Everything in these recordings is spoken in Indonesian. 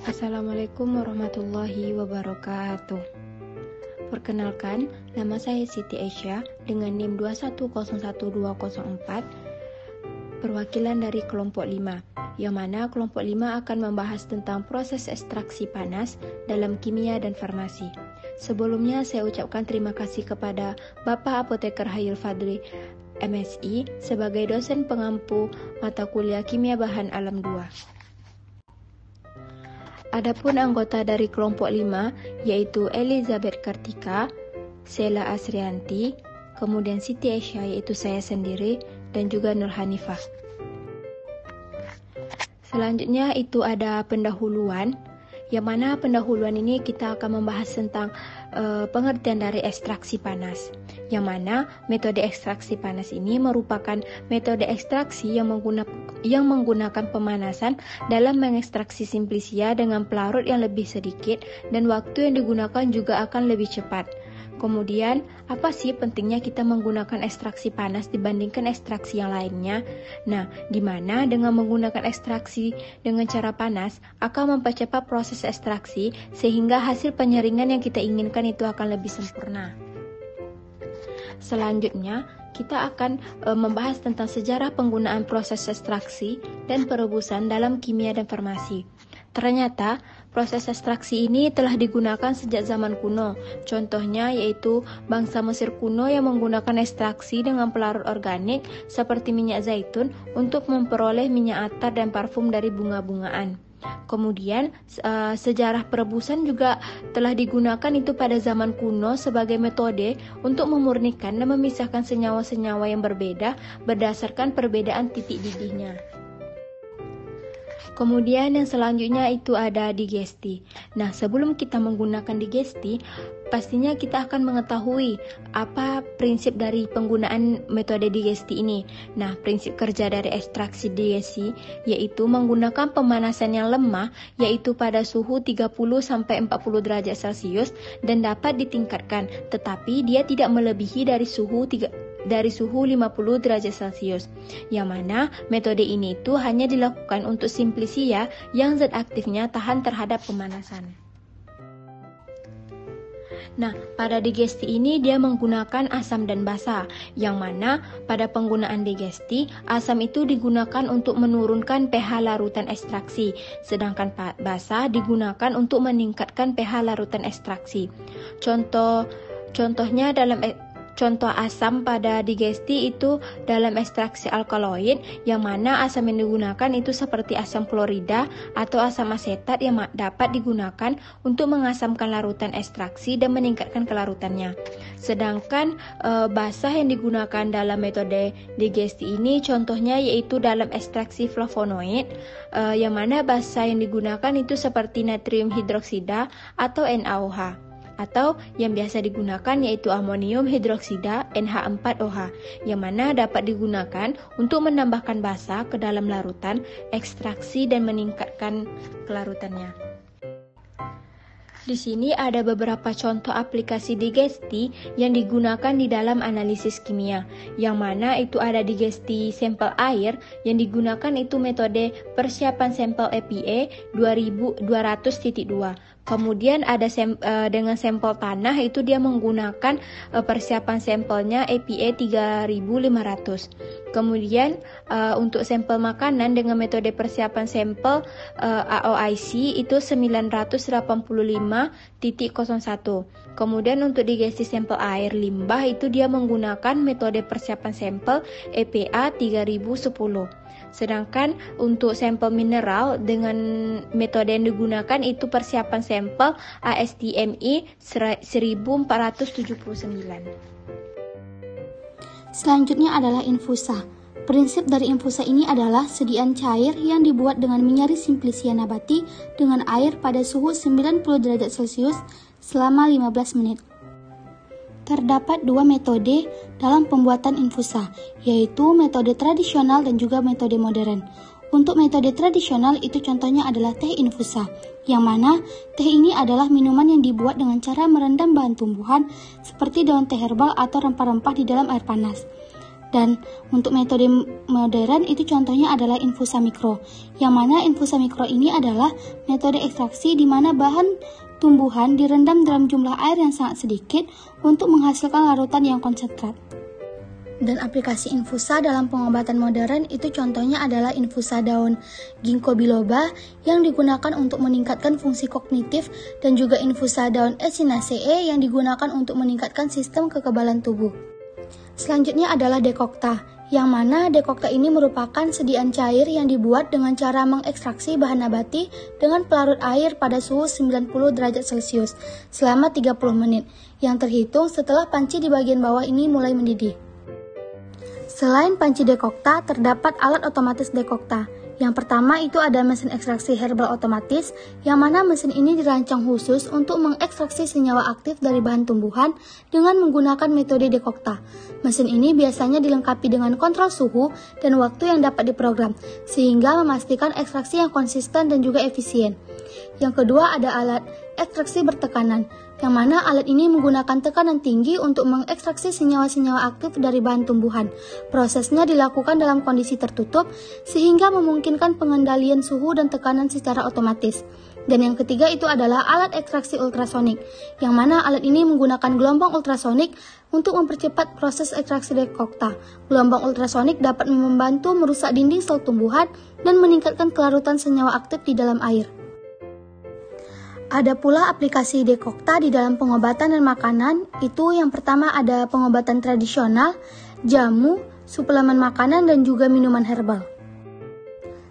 Assalamualaikum warahmatullahi wabarakatuh. Perkenalkan, nama saya Siti Aisyah dengan NIM 2101204, perwakilan dari kelompok 5, yang mana kelompok 5 akan membahas tentang proses ekstraksi panas dalam kimia dan farmasi. Sebelumnya saya ucapkan terima kasih kepada Bapak Apoteker Hayul Fadli MSI sebagai dosen pengampu mata kuliah Kimia Bahan Alam 2. Adapun anggota dari kelompok 5 yaitu Elizabeth Kartika, Sela Asrianti, kemudian Siti Aisyah yaitu saya sendiri, dan juga Nur Hanifah. Selanjutnya itu ada pendahuluan, yang mana pendahuluan ini kita akan membahas tentang pengertian dari ekstraksi panas. Yang mana metode ekstraksi panas ini merupakan metode ekstraksi yang menggunakan pemanasan dalam mengekstraksi simplisia dengan pelarut yang lebih sedikit dan waktu yang digunakan juga akan lebih cepat. Kemudian, apa sih pentingnya kita menggunakan ekstraksi panas dibandingkan ekstraksi yang lainnya? Nah, di mana dengan menggunakan ekstraksi dengan cara panas akan mempercepat proses ekstraksi sehingga hasil penyaringan yang kita inginkan itu akan lebih sempurna. Selanjutnya, kita akan membahas tentang sejarah penggunaan proses ekstraksi dan perebusan dalam kimia dan farmasi. Ternyata, proses ekstraksi ini telah digunakan sejak zaman kuno. Contohnya yaitu bangsa Mesir kuno yang menggunakan ekstraksi dengan pelarut organik seperti minyak zaitun untuk memperoleh minyak atar dan parfum dari bunga-bungaan. Kemudian sejarah perebusan juga telah digunakan itu pada zaman kuno sebagai metode untuk memurnikan dan memisahkan senyawa-senyawa yang berbeda berdasarkan perbedaan titik didihnya. Kemudian yang selanjutnya itu ada digesti. Nah, sebelum kita menggunakan digesti, pastinya kita akan mengetahui apa prinsip dari penggunaan metode digesti ini. Nah, prinsip kerja dari ekstraksi digesti yaitu menggunakan pemanasan yang lemah yaitu pada suhu 30-40 derajat Celcius dan dapat ditingkatkan, tetapi dia tidak melebihi dari suhu 50 derajat Celcius, yang mana metode ini itu hanya dilakukan untuk simplisia yang zat aktifnya tahan terhadap pemanasan. Nah, pada digesti ini dia menggunakan asam dan basa, yang mana pada penggunaan digesti, asam itu digunakan untuk menurunkan pH larutan ekstraksi, sedangkan basa digunakan untuk meningkatkan pH larutan ekstraksi. Contoh asam pada digesti itu dalam ekstraksi alkaloid, yang mana asam yang digunakan itu seperti asam klorida atau asam asetat yang dapat digunakan untuk mengasamkan larutan ekstraksi dan meningkatkan kelarutannya. Sedangkan basa yang digunakan dalam metode digesti ini contohnya yaitu dalam ekstraksi flavonoid, yang mana basa yang digunakan itu seperti natrium hidroksida atau NaOH. Atau yang biasa digunakan yaitu amonium hidroksida NH4OH, yang mana dapat digunakan untuk menambahkan basa ke dalam larutan ekstraksi dan meningkatkan kelarutannya. Di sini ada beberapa contoh aplikasi digesti yang digunakan di dalam analisis kimia, yang mana itu ada digesti sampel air yang digunakan itu metode persiapan sampel EPA 2200.2. Kemudian ada dengan sampel tanah itu dia menggunakan persiapan sampelnya EPA 3500. Kemudian untuk sampel makanan dengan metode persiapan sampel AOIC itu 985.01. Kemudian untuk digesti sampel air limbah itu dia menggunakan metode persiapan sampel EPA 3010. Sedangkan untuk sampel mineral dengan metode yang digunakan itu persiapan sampel ASTMI 1479. Selanjutnya adalah infusa. Prinsip dari infusa ini adalah sediaan cair yang dibuat dengan menyaring simplisia nabati dengan air pada suhu 90 derajat Celcius selama 15 menit. Terdapat dua metode dalam pembuatan infusa, yaitu metode tradisional dan juga metode modern. Untuk metode tradisional itu contohnya adalah teh infusa, yang mana teh ini adalah minuman yang dibuat dengan cara merendam bahan tumbuhan seperti daun teh herbal atau rempah-rempah di dalam air panas. Dan untuk metode modern itu contohnya adalah infusa mikro, yang mana infusa mikro ini adalah metode ekstraksi di mana bahan tumbuhan direndam dalam jumlah air yang sangat sedikit untuk menghasilkan larutan yang konsentrat. Dan aplikasi infusa dalam pengobatan modern itu contohnya adalah infusa daun ginkgo biloba yang digunakan untuk meningkatkan fungsi kognitif dan juga infusa daun echinacea yang digunakan untuk meningkatkan sistem kekebalan tubuh. Selanjutnya adalah dekokta, yang mana dekokta ini merupakan sediaan cair yang dibuat dengan cara mengekstraksi bahan nabati dengan pelarut air pada suhu 90 derajat Celcius selama 30 menit, yang terhitung setelah panci di bagian bawah ini mulai mendidih. Selain panci dekokta, terdapat alat otomatis dekokta. Yang pertama itu ada mesin ekstraksi herbal otomatis, yang mana mesin ini dirancang khusus untuk mengekstraksi senyawa aktif dari bahan tumbuhan dengan menggunakan metode dekokta. Mesin ini biasanya dilengkapi dengan kontrol suhu dan waktu yang dapat diprogram, sehingga memastikan ekstraksi yang konsisten dan juga efisien. Yang kedua ada alat ekstraksi bertekanan, yang mana alat ini menggunakan tekanan tinggi untuk mengekstraksi senyawa-senyawa aktif dari bahan tumbuhan. Prosesnya dilakukan dalam kondisi tertutup, sehingga memungkinkan pengendalian suhu dan tekanan secara otomatis. Dan yang ketiga itu adalah alat ekstraksi ultrasonik, yang mana alat ini menggunakan gelombang ultrasonik untuk mempercepat proses ekstraksi dekokta. Gelombang ultrasonik dapat membantu merusak dinding sel tumbuhan dan meningkatkan kelarutan senyawa aktif di dalam air. Ada pula aplikasi dekokta di dalam pengobatan dan makanan. Itu yang pertama ada pengobatan tradisional, jamu, suplemen makanan, dan juga minuman herbal.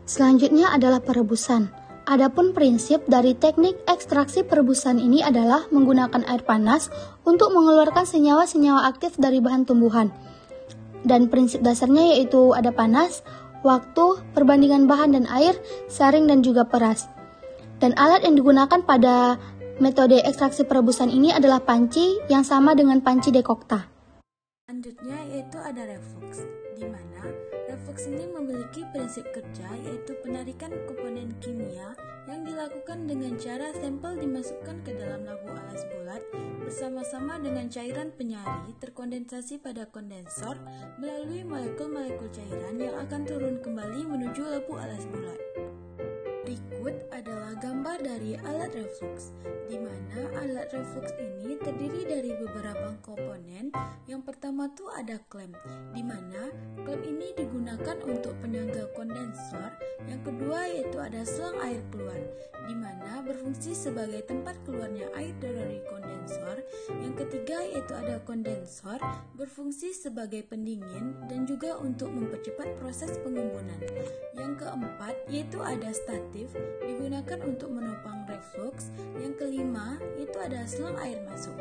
Selanjutnya adalah perebusan. Adapun prinsip dari teknik ekstraksi perebusan ini adalah menggunakan air panas untuk mengeluarkan senyawa-senyawa aktif dari bahan tumbuhan. Dan prinsip dasarnya yaitu ada panas, waktu, perbandingan bahan dan air, saring dan juga peras. Dan alat yang digunakan pada metode ekstraksi perebusan ini adalah panci yang sama dengan panci dekokta. Selanjutnya yaitu ada reflux, di mana reflux ini memiliki prinsip kerja yaitu penarikan komponen kimia yang dilakukan dengan cara sampel dimasukkan ke dalam labu alas bulat bersama-sama dengan cairan penyari terkondensasi pada kondensor melalui molekul-molekul cairan yang akan turun kembali menuju labu alas bulat. Berikut adalah gambar dari alat reflux, di mana alat reflux ini terdiri dari beberapa komponen. Yang pertama tuh ada klem, di mana klem ini digunakan untuk penyangga kondensor. Yang kedua yaitu ada selang air keluar, di mana berfungsi sebagai tempat keluarnya air dari kondensor. Yang ketiga yaitu ada kondensor, berfungsi sebagai pendingin dan juga untuk mempercepat proses pengembunan. Yang keempat yaitu ada statif, digunakan untuk menopang reflux. Yang kelima yaitu ada selang air masuk.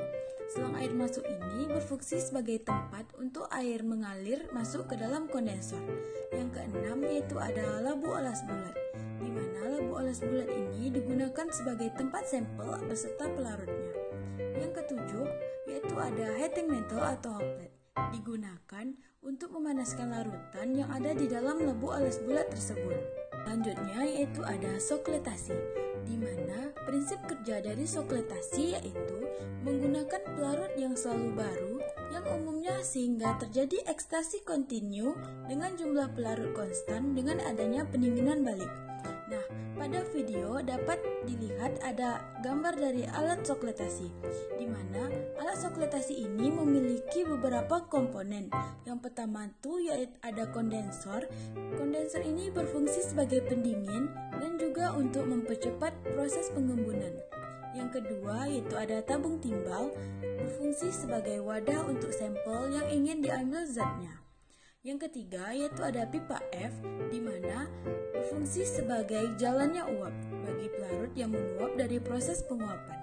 Selang air masuk ini berfungsi sebagai tempat untuk air mengalir masuk ke dalam kondensor. Yang keenam yaitu ada labu alas bulat, di mana labu alas bulat ini digunakan sebagai tempat sampel beserta pelarutnya. Yang ketujuh yaitu ada heating mantle atau hoplet, digunakan untuk memanaskan larutan yang ada di dalam labu alas bulat tersebut. Selanjutnya yaitu ada sokletasi, di mana prinsip kerja dari sokletasi yaitu menggunakan pelarut yang selalu baru yang umumnya sehingga terjadi ekstasi kontinu dengan jumlah pelarut konstan dengan adanya pendinginan balik. Nah, pada video dapat dilihat ada gambar dari alat sokletasi, di mana alat sokletasi ini memiliki beberapa komponen. Yang pertama itu yaitu ada kondensor. Kondensor ini berfungsi sebagai pendingin dan juga untuk mempercepat proses pengembunan. Yang kedua yaitu ada tabung timbal, berfungsi sebagai wadah untuk sampel yang ingin diambil zatnya. Yang ketiga yaitu ada pipa F, di mana berfungsi sebagai jalannya uap bagi pelarut yang menguap dari proses penguapan.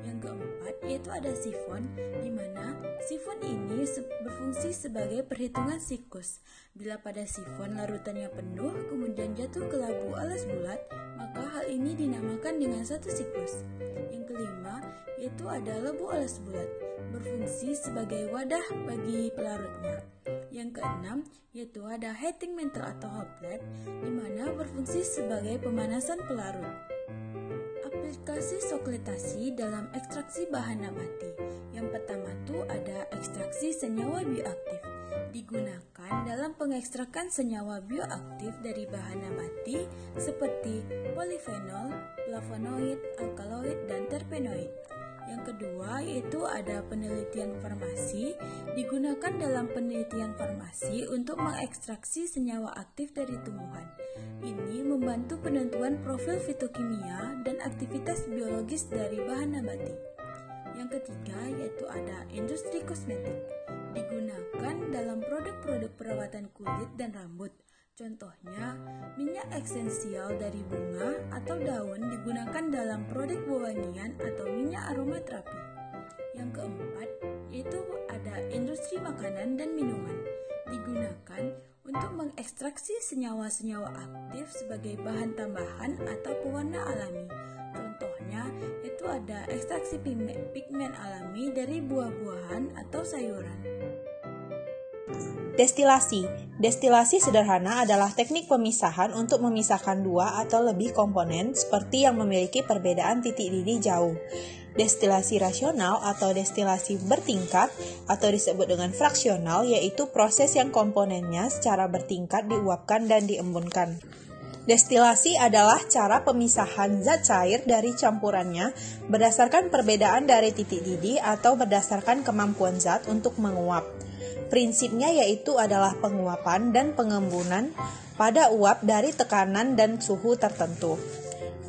Yang keempat yaitu ada sifon, di mana sifon ini berfungsi sebagai perhitungan siklus. Bila pada sifon larutannya penuh kemudian jatuh ke labu alas bulat, maka hal ini dinamakan dengan satu siklus. Yang kelima yaitu ada labu alas bulat, berfungsi sebagai wadah bagi pelarutnya. Yang keenam yaitu ada heating mantle atau hoplet, di mana berfungsi sebagai pemanasan pelarut. Aplikasi sokletasi dalam ekstraksi bahan nabati. Yang pertama tuh ada ekstraksi senyawa bioaktif, Digunakan dalam pengekstrakan senyawa bioaktif dari bahan nabati seperti polifenol, flavonoid, alkaloid, dan terpenoid. Yang kedua yaitu ada penelitian farmasi, digunakan dalam penelitian farmasi untuk mengekstraksi senyawa aktif dari tumbuhan. Ini membantu penentuan profil fitokimia dan aktivitas biologis dari bahan nabati. Yang ketiga yaitu ada industri kosmetik, digunakan dalam produk-produk perawatan kulit dan rambut. Contohnya, minyak esensial dari bunga atau daun digunakan dalam produk wewangian atau minyak aromaterapi. Yang keempat, yaitu ada industri makanan dan minuman, digunakan untuk mengekstraksi senyawa-senyawa aktif sebagai bahan tambahan atau pewarna alami. Contohnya, itu ada ekstraksi pigmen alami dari buah-buahan atau sayuran. Destilasi. Destilasi sederhana adalah teknik pemisahan untuk memisahkan dua atau lebih komponen seperti yang memiliki perbedaan titik didih jauh. Destilasi rasional atau destilasi bertingkat atau disebut dengan fraksional yaitu proses yang komponennya secara bertingkat diuapkan dan diembunkan. Destilasi adalah cara pemisahan zat cair dari campurannya berdasarkan perbedaan dari titik didih atau berdasarkan kemampuan zat untuk menguap. Prinsipnya yaitu adalah penguapan dan pengembunan pada uap dari tekanan dan suhu tertentu.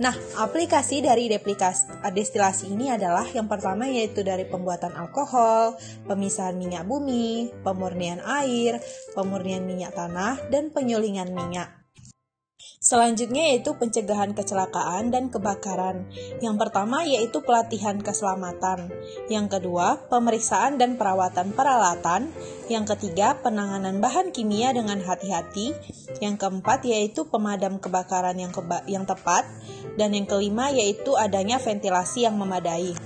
Nah, aplikasi dari destilasi ini adalah yang pertama yaitu dari pembuatan alkohol, pemisahan minyak bumi, pemurnian air, pemurnian minyak tanah, dan penyulingan minyak. Selanjutnya yaitu pencegahan kecelakaan dan kebakaran. Yang pertama yaitu pelatihan keselamatan. Yang kedua, pemeriksaan dan perawatan peralatan. Yang ketiga, penanganan bahan kimia dengan hati-hati. Yang keempat yaitu pemadam kebakaran yang tepat. Dan yang kelima yaitu adanya ventilasi yang memadai.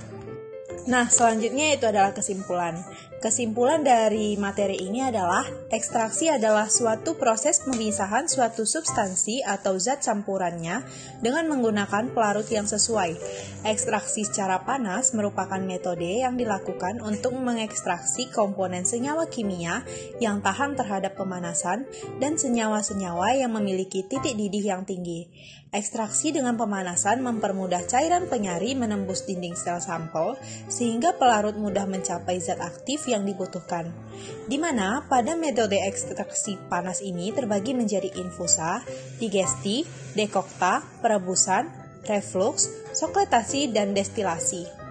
Nah, selanjutnya itu adalah kesimpulan. Kesimpulan dari materi ini adalah ekstraksi adalah suatu proses pemisahan suatu substansi atau zat campurannya dengan menggunakan pelarut yang sesuai. Ekstraksi secara panas merupakan metode yang dilakukan untuk mengekstraksi komponen senyawa kimia yang tahan terhadap pemanasan dan senyawa-senyawa yang memiliki titik didih yang tinggi. Ekstraksi dengan pemanasan mempermudah cairan penyari menembus dinding sel sampel sehingga pelarut mudah mencapai zat aktif yang dibutuhkan. Di mana pada metode ekstraksi panas ini terbagi menjadi infusa, digesti, dekokta, perebusan, reflux, sokletasi, dan destilasi.